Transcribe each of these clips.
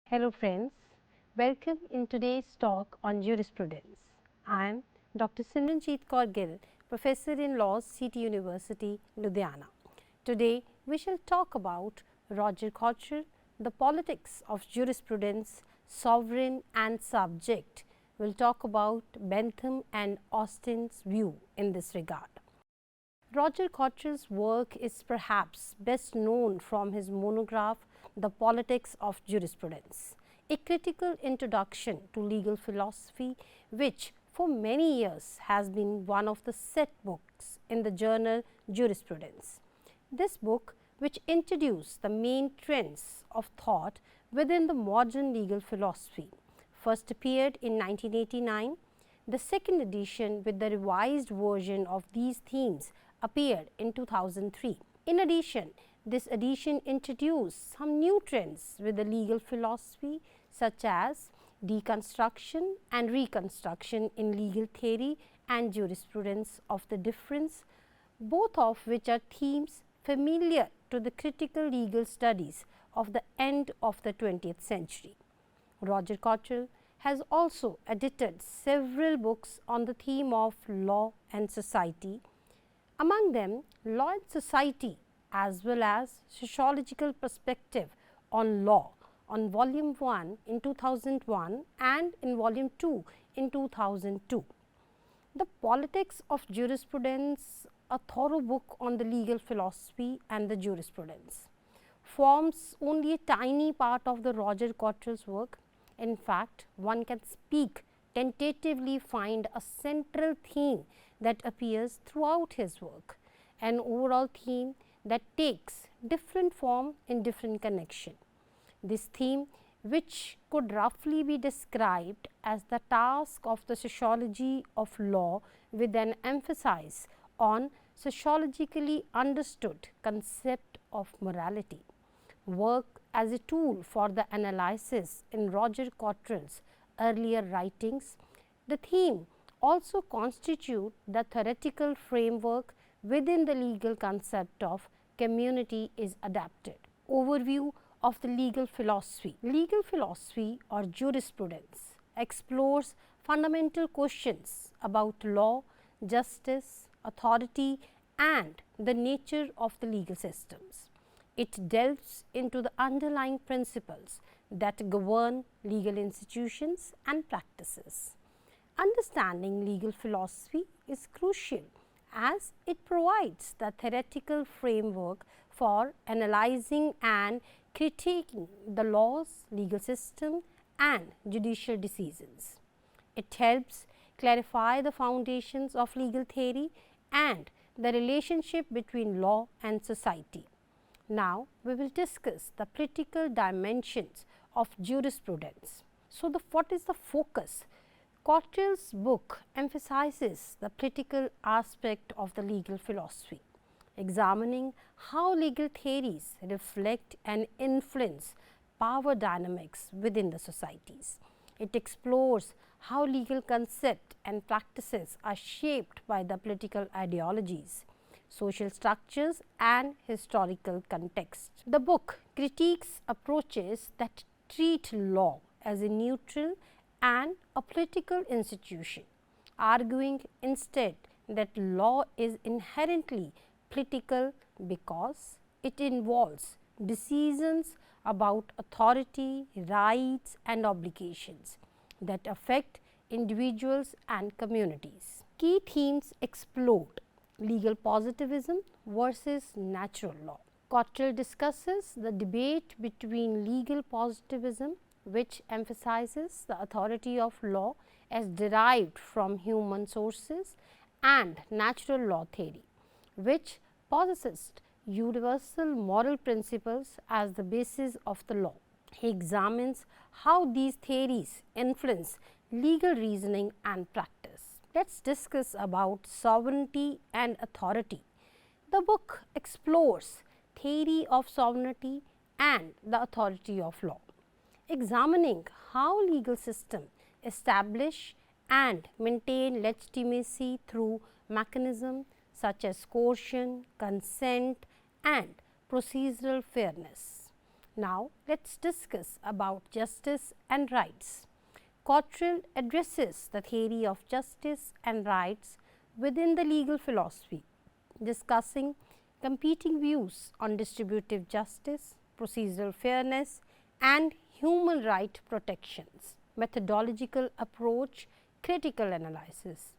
Hello friends, welcome in today's talk on jurisprudence. I am Dr. Simranjeet Kaur Gill, Professor in Law, City University, Ludhiana. Today we shall talk about Roger Cotterrell, the politics of jurisprudence, sovereign and subject. We will talk about Bentham and Austin's view in this regard. Roger Cotterell's work is perhaps best known from his monograph The Politics of Jurisprudence, a critical introduction to legal philosophy which for many years has been one of the set books in the journal Jurisprudence. This book, which introduced the main trends of thought within the modern legal philosophy, first appeared in 1989. The second edition with the revised version of these themes appeared in 2003. In addition, this edition introduced some new trends with the legal philosophy such as deconstruction and reconstruction in legal theory and jurisprudence of the difference, both of which are themes familiar to the critical legal studies of the end of the 20th century. Roger Cotterrell has also edited several books on the theme of law and society, among them Law and Society as well as Sociological Perspective on Law on volume 1 in 2001 and in volume 2 in 2002. The Politics of Jurisprudence, a thorough book on the legal philosophy and the jurisprudence, forms only a tiny part of the Roger Cotterell's work. In fact, one can tentatively find a central theme that appears throughout his work, an overall theme that takes different form in different connection. This theme, which could roughly be described as the task of the sociology of law with an emphasis on sociologically understood concept of morality, work as a tool for the analysis in Roger Cotterell's earlier writings. The theme also constitute the theoretical framework within the legal concept of community is adapted. Overview of the legal philosophy. Legal philosophy or jurisprudence explores fundamental questions about law, justice, authority and the nature of the legal systems. It delves into the underlying principles that govern legal institutions and practices. Understanding legal philosophy is crucial as it provides the theoretical framework for analyzing and critiquing the laws, legal system and judicial decisions. It helps clarify the foundations of legal theory and the relationship between law and society. Now, we will discuss the political dimensions of jurisprudence. So, what is the focus? Cotterell's book emphasizes the political aspect of the legal philosophy, examining how legal theories reflect and influence power dynamics within the societies. It explores how legal concepts and practices are shaped by the political ideologies, social structures and historical context. The book critiques approaches that treat law as a neutral and a political institution, arguing instead that law is inherently political because it involves decisions about authority, rights and obligations that affect individuals and communities. Key themes explored: legal positivism versus natural law. Cotterrell discusses the debate between legal positivism, which emphasizes the authority of law as derived from human sources, and natural law theory, which possesses universal moral principles as the basis of the law. He examines how these theories influence legal reasoning and practice. Let us discuss about sovereignty and authority. The book explores theory of sovereignty and the authority of law, examining how legal systems establish and maintain legitimacy through mechanisms such as coercion, consent and procedural fairness. Now, let us discuss about justice and rights. Cotterrell addresses the theory of justice and rights within the legal philosophy, discussing competing views on distributive justice, procedural fairness and human right protections. Methodological approach, critical analysis.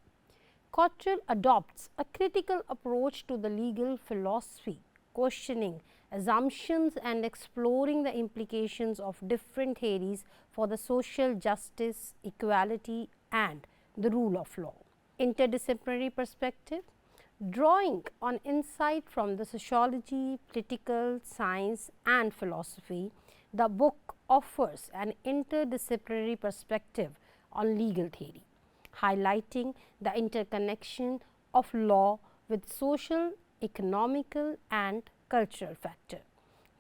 Cotterrell adopts a critical approach to the legal philosophy, questioning assumptions and exploring the implications of different theories for the social justice, equality and the rule of law. Interdisciplinary perspective, drawing on insight from the sociology, political science and philosophy, the book offers an interdisciplinary perspective on legal theory, highlighting the interconnection of law with social, economical and cultural factor.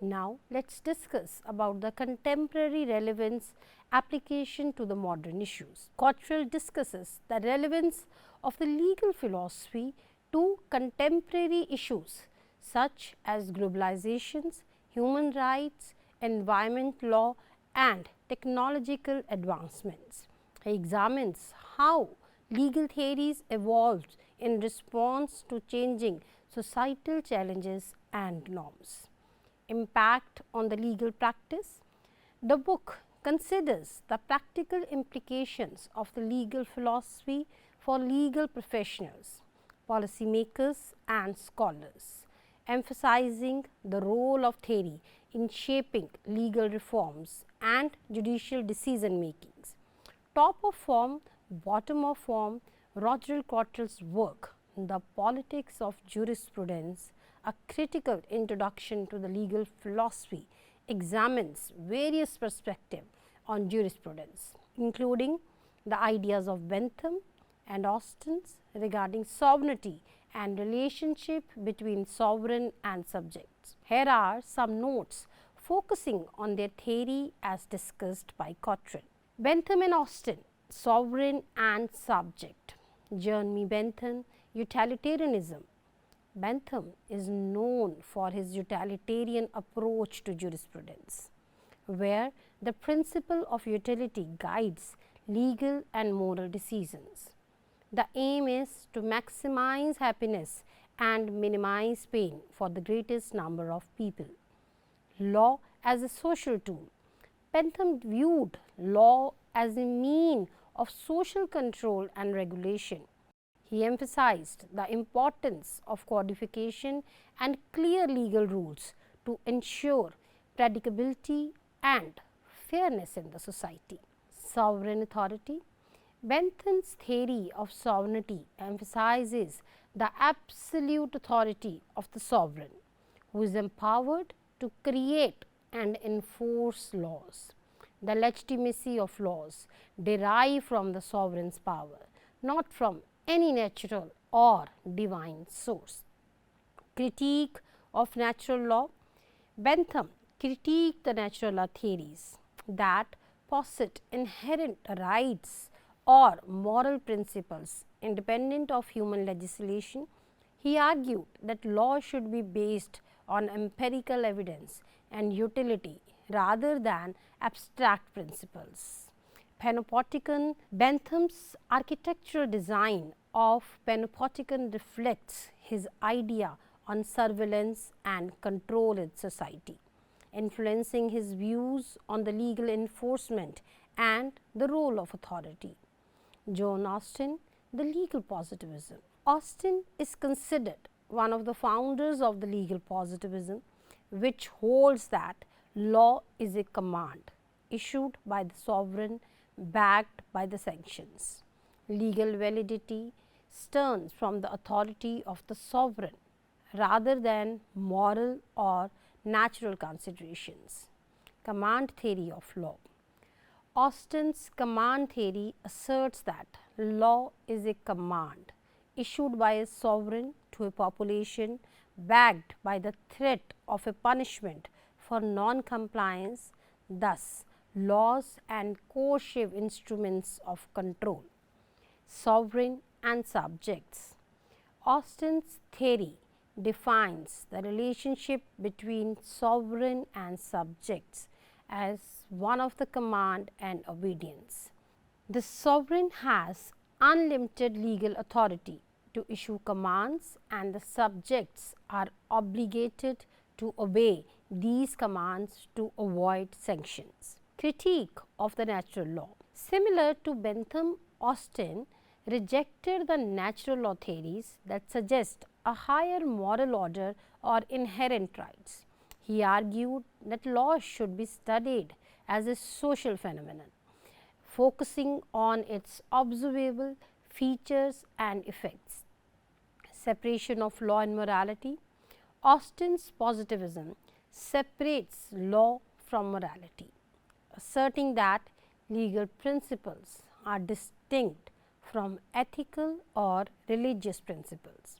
Now, let us discuss about the contemporary relevance application to the modern issues. Cotterrell discusses the relevance of the legal philosophy to contemporary issues such as globalizations, human rights, environment law and technological advancements. He examines how legal theories evolved in response to changing societal challenges and norms. Impact on the legal practice. The book considers the practical implications of the legal philosophy for legal professionals, policymakers and scholars, emphasizing the role of theory in shaping legal reforms and judicial decision makings. Top of form, bottom of form, Roger Cotterell's work, The Politics of Jurisprudence, a critical introduction to the legal philosophy, examines various perspectives on jurisprudence, including the ideas of Bentham and Austin's regarding sovereignty and relationship between sovereign and subjects. Here are some notes focusing on their theory as discussed by Cotterrell. Bentham and Austin, sovereign and subject. Jeremy Bentham, utilitarianism. Bentham is known for his utilitarian approach to jurisprudence, where the principle of utility guides legal and moral decisions. The aim is to maximize happiness and minimize pain for the greatest number of people. Law as a social tool. Bentham viewed law as a means of social control and regulation. He emphasized the importance of codification and clear legal rules to ensure predictability and fairness in the society. Sovereign authority. Bentham's theory of sovereignty emphasizes the absolute authority of the sovereign, who is empowered to create and enforce laws. The legitimacy of laws derive from the sovereign's power, not from any natural or divine source. Critique of natural law. Bentham critiqued the natural law theories that posit inherent rights or moral principles independent of human legislation. He argued that law should be based on empirical evidence and utility rather than abstract principles. Panopticon. Bentham's architectural design of Panopticon reflects his idea on surveillance and control in society, influencing his views on the legal enforcement and the role of authority. John Austin, the legal positivism. Austin is considered one of the founders of the legal positivism, which holds that law is a command issued by the sovereign backed by the sanctions. Legal validity stems from the authority of the sovereign rather than moral or natural considerations. Command theory of law. Austin's command theory asserts that law is a command issued by a sovereign to a population backed by the threat of a punishment for non-compliance, thus laws and coercive instruments of control. Sovereign and subjects. Austin's theory defines the relationship between sovereign and subjects as one of the command and obedience. The sovereign has unlimited legal authority to issue commands, and the subjects are obligated to obey these commands to avoid sanctions. Critique of the natural law. Similar to Bentham, Austin rejected the natural law theories that suggest a higher moral order or inherent rights. He argued that law should be studied as a social phenomenon, focusing on its observable features and effects. Separation of law and morality. Austin's positivism separates law from morality, asserting that legal principles are distinct from ethical or religious principles.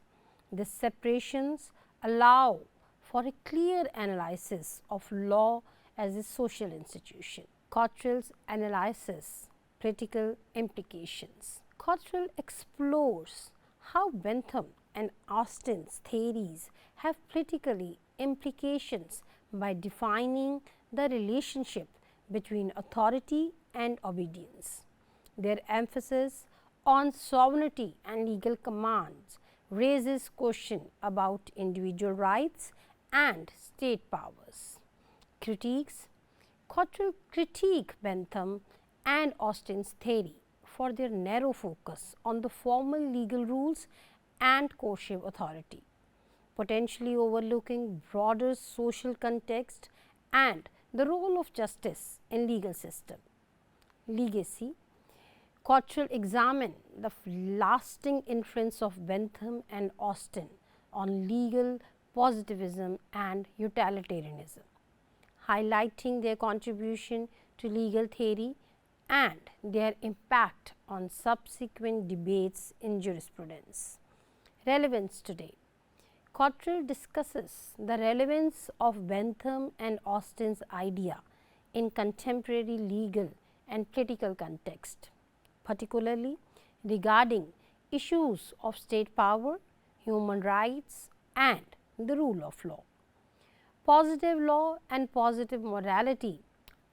These separations allow for a clear analysis of law as a social institution. Cotterell's analysis, political implications. Cotterrell explores how Bentham and Austin's theories have political implications by defining the relationship between authority and obedience. Their emphasis on sovereignty and legal commands raises questions about individual rights and state powers. Critiques. Cotterrell critique Bentham and Austin's theory for their narrow focus on the formal legal rules and coercive authority, potentially overlooking broader social context and the role of justice in legal system. Legacy. Cotterrell examined the lasting influence of Bentham and Austin on legal positivism and utilitarianism, highlighting their contribution to legal theory and their impact on subsequent debates in jurisprudence. Relevance today. Cotterrell discusses the relevance of Bentham and Austin's idea in contemporary legal and political context, particularly regarding issues of state power, human rights and the rule of law. Positive law and positive morality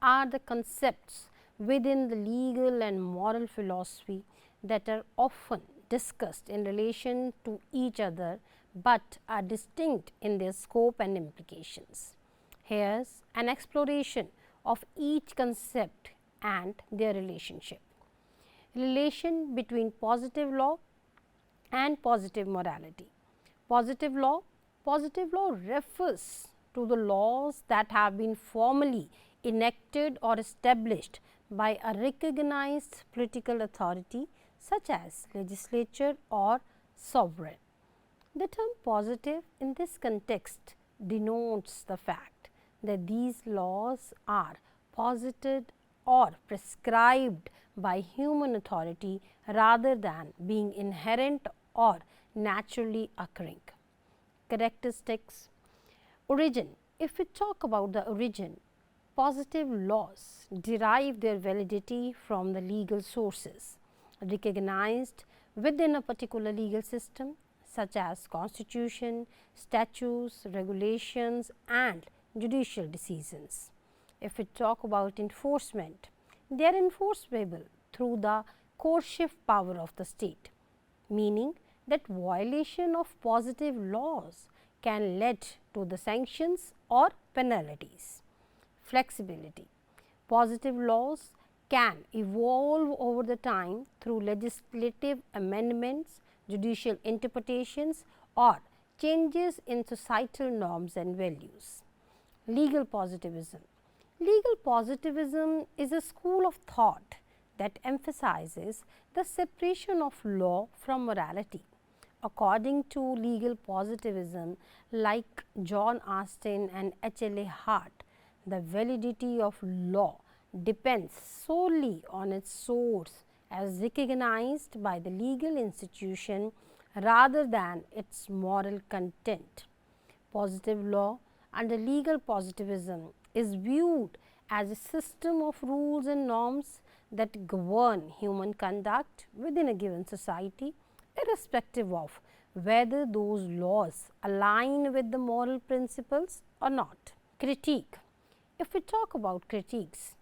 are the concepts within the legal and moral philosophy that are often discussed in relation to each other, but are distinct in their scope and implications. Here is an exploration of each concept and their relationship. Relation between positive law and positive morality. Positive law refers to the laws that have been formally enacted or established by a recognized political authority such as legislature or sovereign. The term positive in this context denotes the fact that these laws are posited or prescribed by human authority rather than being inherent or naturally occurring. Characteristics. Origin. If we talk about the origin, positive laws derive their validity from the legal sources recognized within a particular legal system such as constitution, statutes, regulations and judicial decisions. If we talk about enforcement, they are enforceable through the coercive power of the state, meaning that violation of positive laws can lead to the sanctions or penalties. Flexibility. Positive laws can evolve over the time through legislative amendments, judicial interpretations or changes in societal norms and values. Legal positivism. Legal positivism is a school of thought that emphasizes the separation of law from morality. According to legal positivism, like John Austin and H.L.A. Hart, the validity of law depends solely on its source as recognized by the legal institution rather than its moral content. Positive law under legal positivism is viewed as a system of rules and norms that govern human conduct within a given society, irrespective of whether those laws align with the moral principles or not. Critique. If we talk about critiques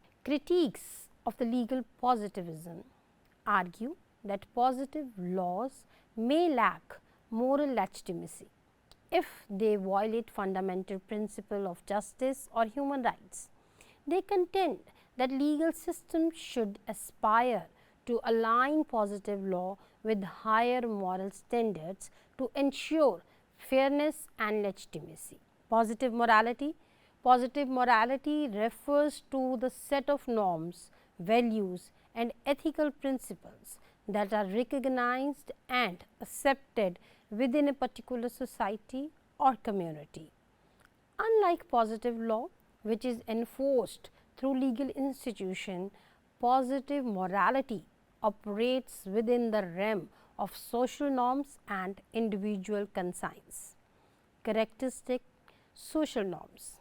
of the legal positivism argue that positive laws may lack moral legitimacy if they violate fundamental principle of justice or human rights. They contend that legal systems should aspire to align positive law with higher moral standards to ensure fairness and legitimacy. Positive morality. Positive morality refers to the set of norms, values and ethical principles that are recognized and accepted within a particular society or community. Unlike positive law, which is enforced through legal institution, positive morality operates within the realm of social norms and individual conscience. Characteristic social norms.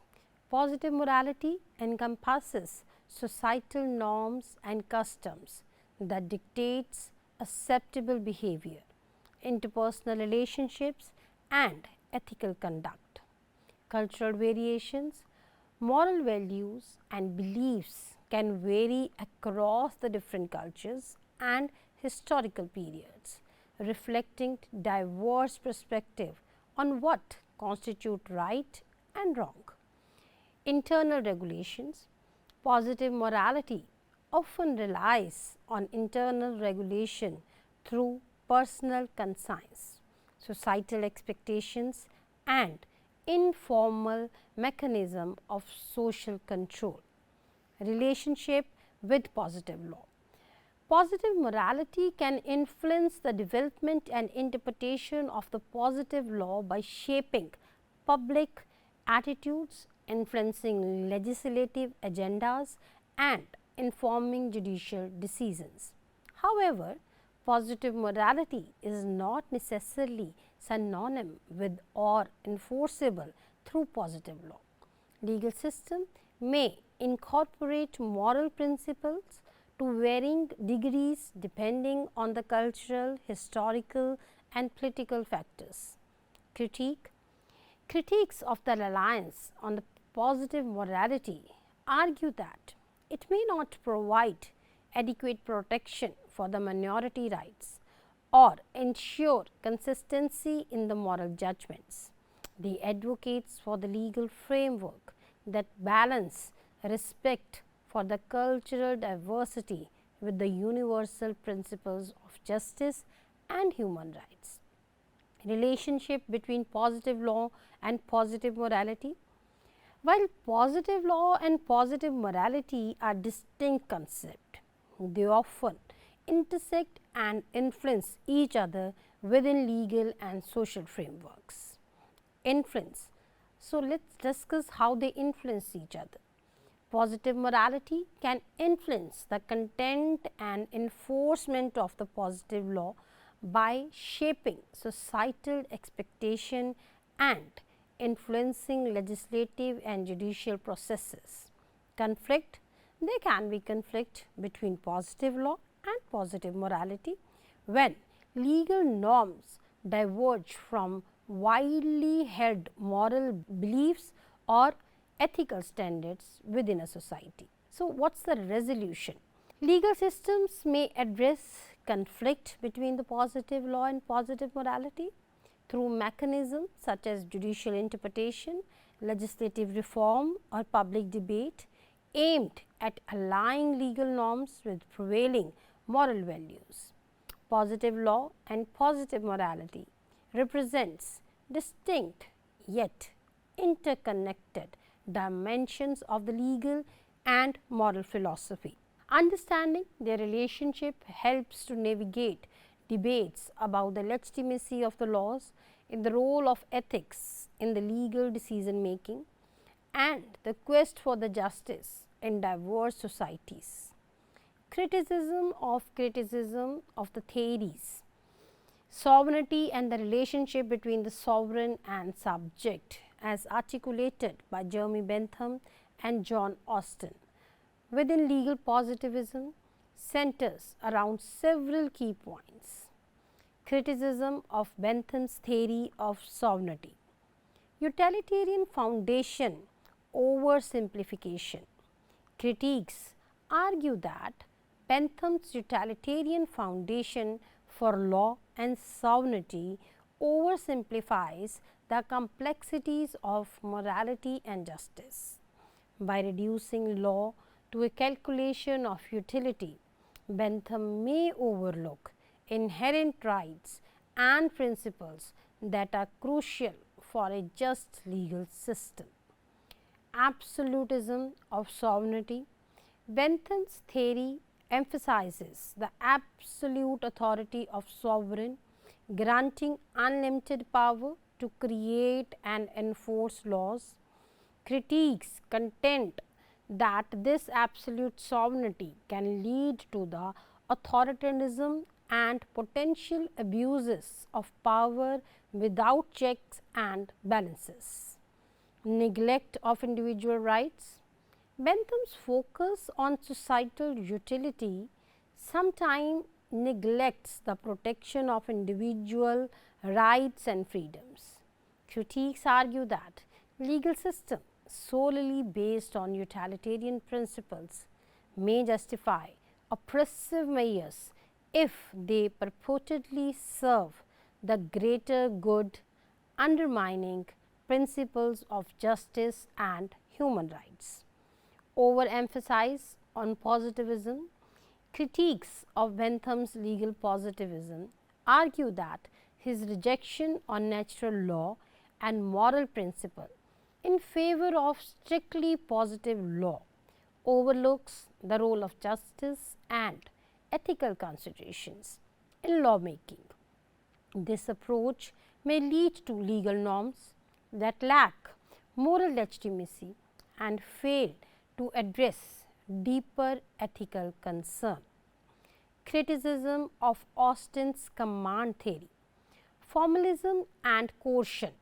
Positive morality encompasses societal norms and customs that dictates acceptable behavior, interpersonal relationships and ethical conduct. Cultural variations. Moral values and beliefs can vary across the different cultures and historical periods, reflecting diverse perspective on what constitutes right and wrong. Internal regulations. Positive morality often relies on internal regulation through personal conscience, societal expectations and informal mechanism of social control. Relationship with positive law. Positive morality can influence the development and interpretation of the positive law by shaping public attitudes, influencing legislative agendas and informing judicial decisions. However, positive morality is not necessarily synonym with or enforceable through positive law. Legal system may incorporate moral principles to varying degrees depending on the cultural, historical and political factors. Critique. Critiques of the reliance on the positive morality argue that it may not provide adequate protection for the minority rights or ensure consistency in the moral judgments. They advocates for the legal framework that balance respect for the cultural diversity with the universal principles of justice and human rights. Relationship between positive law and positive morality. While positive law and positive morality are distinct concepts, they often intersect and influence each other within legal and social frameworks. Influence. So, let us discuss how they influence each other. Positive morality can influence the content and enforcement of the positive law by shaping societal expectation and influencing legislative and judicial processes. Conflict. There can be conflict between positive law and positive morality when legal norms diverge from widely held moral beliefs or ethical standards within a society. So, what is the resolution? Legal systems may address conflict between the positive law and positive morality through mechanisms such as judicial interpretation, legislative reform or public debate aimed at aligning legal norms with prevailing moral values. Positive law and positive morality represents distinct yet interconnected dimensions of the legal and moral philosophy. Understanding their relationship helps to navigate debates about the legitimacy of the laws, in the role of ethics in the legal decision making, and the quest for the justice in diverse societies. Criticism of the theories. Sovereignty and the relationship between the sovereign and subject as articulated by Jeremy Bentham and John Austin within legal positivism centers around several key points. Criticism of Bentham's theory of sovereignty. Utilitarian foundation oversimplification. Critics argue that Bentham's utilitarian foundation for law and sovereignty oversimplifies the complexities of morality and justice. By reducing law to a calculation of utility, Bentham may overlook inherent rights and principles that are crucial for a just legal system. Absolutism of sovereignty. Bentham's theory emphasizes the absolute authority of sovereign, granting unlimited power to create and enforce laws. Critics contend that this absolute sovereignty can lead to the authoritarianism and potential abuses of power without checks and balances. Neglect of individual rights. Bentham's focus on societal utility sometimes neglects the protection of individual rights and freedoms. Critics argue that legal system solely based on utilitarian principles may justify oppressive measures if they purportedly serve the greater good, undermining principles of justice and human rights. Overemphasis on positivism. Critics of Bentham's legal positivism argue that his rejection on natural law and moral principle in favor of strictly positive law overlooks the role of justice and ethical considerations in lawmaking. This approach may lead to legal norms that lack moral legitimacy and fail to address deeper ethical concern. Criticism of Austin's command theory. Formalism and coercion.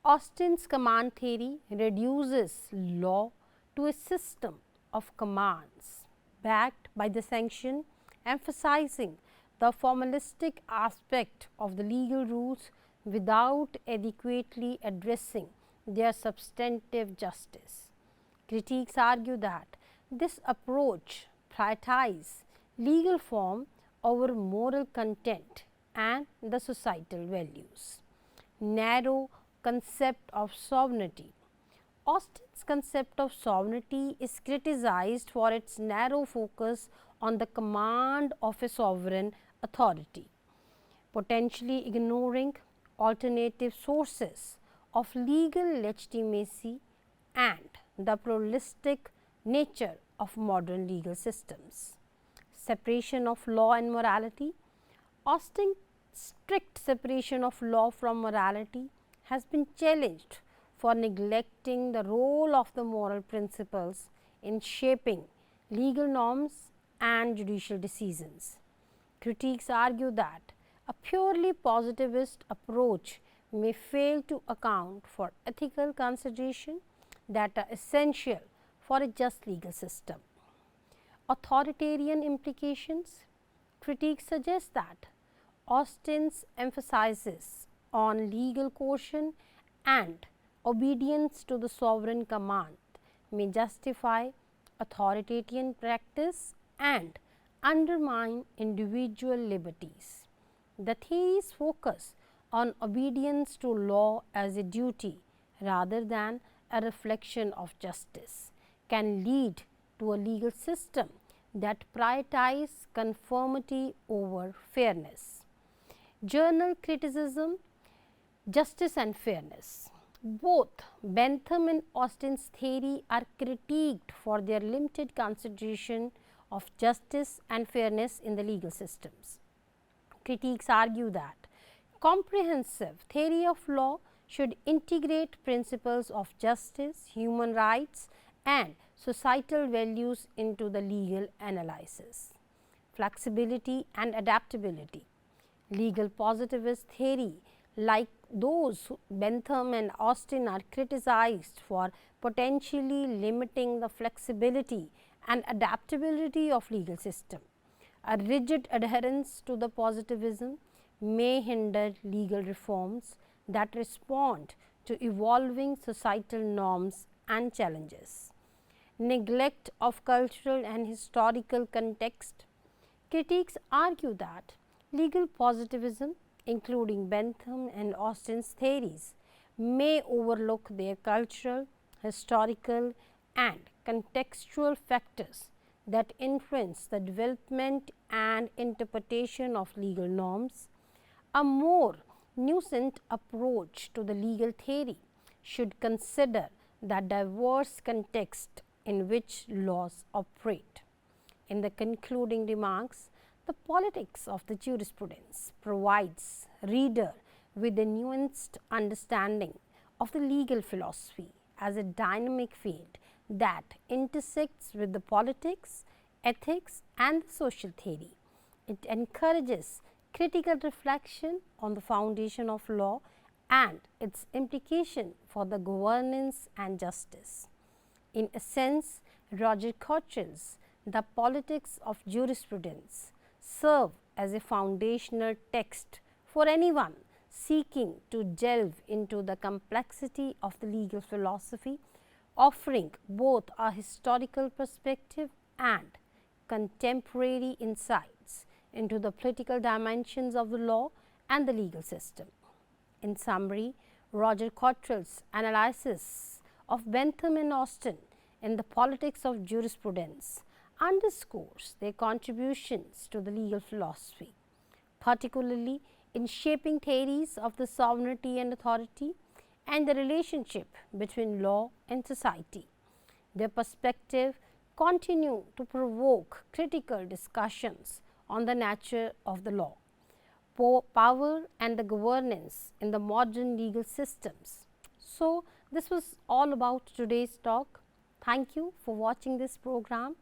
Austin's command theory reduces law to a system of commands backed by the sanction, emphasizing the formalistic aspect of the legal rules without adequately addressing their substantive justice. Critics argue that this approach prioritizes legal form over moral content and the societal values. Narrow concept of sovereignty. Austin's concept of sovereignty is criticized for its narrow focus on the command of a sovereign authority, potentially ignoring alternative sources of legal legitimacy and the pluralistic nature of modern legal systems. Separation of law and morality. Austin's strict separation of law from morality has been challenged for neglecting the role of the moral principles in shaping legal norms and judicial decisions. Critics argue that a purely positivist approach may fail to account for ethical considerations that are essential for a just legal system. Authoritarian implications. Critics suggest that Austin's emphasis on legal coercion and obedience to the sovereign command may justify authoritarian practice and undermine individual liberties. The theory's focus on obedience to law as a duty rather than a reflection of justice can lead to a legal system that prioritizes conformity over fairness. Journal criticism, justice and fairness. Both Bentham and Austin's theory are critiqued for their limited consideration of justice and fairness in the legal systems. Critics argue that comprehensive theory of law should integrate principles of justice, human rights and societal values into the legal analysis. Flexibility and adaptability. Legal positivist theory, like those Bentham and Austin, are criticized for potentially limiting the flexibility and adaptability of legal system. A rigid adherence to the positivism may hinder legal reforms that respond to evolving societal norms and challenges. Neglect of cultural and historical context. Critics argue that legal positivism, including Bentham and Austin's theories, may overlook their cultural, historical, and contextual factors that influence the development and interpretation of legal norms. A more nuanced approach to the legal theory should consider the diverse context in which laws operate. In the concluding remarks, the politics of the jurisprudence provides reader with a nuanced understanding of the legal philosophy as a dynamic field that intersects with the politics, ethics, and the social theory. It encourages critical reflection on the foundation of law and its implication for the governance and justice. In essence, Roger Cotterell's The Politics of Jurisprudence serve as a foundational text for anyone seeking to delve into the complexity of the legal philosophy, offering both a historical perspective and contemporary insights into the political dimensions of the law and the legal system. In summary, Roger Cotterell's analysis of Bentham and Austin in The Politics of Jurisprudence underscores their contributions to the legal philosophy, particularly in shaping theories of the sovereignty and authority and the relationship between law and society. Their perspective continue to provoke critical discussions on the nature of the law, power and the governance in the modern legal systems. So, this was all about today's talk. Thank you for watching this program.